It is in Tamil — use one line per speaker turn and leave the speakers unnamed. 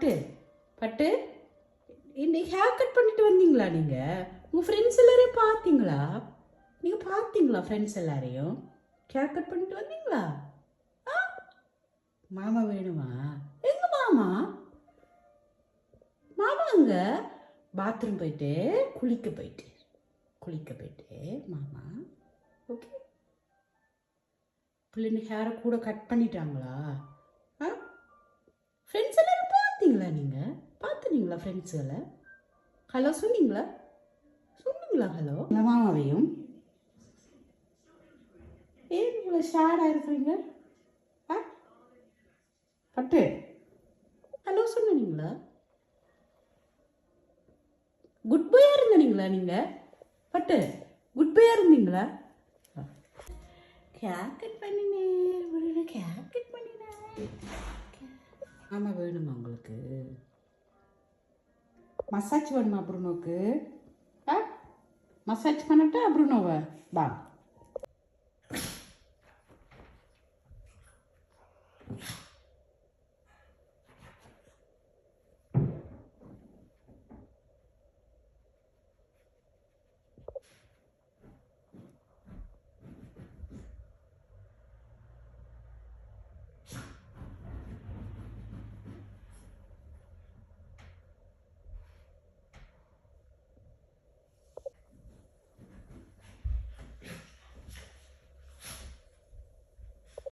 பட்டு பட்டு இன்னைக்கு ஹேர் கட் பண்ணிட்டு வந்தீங்களா நீங்கள்? உங்கள் ஃப்ரெண்ட்ஸ் எல்லாரையும் பார்த்தீங்களா? நீங்கள் பார்த்தீங்களா ஃப்ரெண்ட்ஸ் எல்லாரையும் ஹேர் கட் பண்ணிட்டு வந்தீங்களா? ஆ, மாமா வேணுமா? எங்க மாமா? மாமா அங்க பாத்ரூம் போயிட்டு குளிக்க போயிட்டு மாமா. ஓகே, பிள்ளைங்க ஹேரை கூட கட் பண்ணிட்டாங்களா? ஆ, ஃப்ரெண்ட்ஸ் எல்லாரும் பார்த்தீங்களா? நீங்கள் பார்த்துனீங்களா ஃப்ரெண்ட்ஸுகளை? ஹலோ சொன்னீங்களா? ஹலோ மாமாவையும் ஏன் இவ்வளோ ஷேடாக இருக்கிறீங்க? ஆ, பட்டு ஹலோ சொன்னீங்களா? குட் பாயாக இருந்தீங்களா நீங்கள்? பட்டு குட் பாயாக இருந்தீங்களா? ஹேர் கட் பண்ணினேன், ஹேர் கட் பண்ணினேன். ஆமாம், வேணுமா உங்களுக்கு? மசாஜ் வேணுமா ப்ரூனோக்கு? ஆ, மசாஜ் பண்ணட்டா ப்ரூனோவை? வா.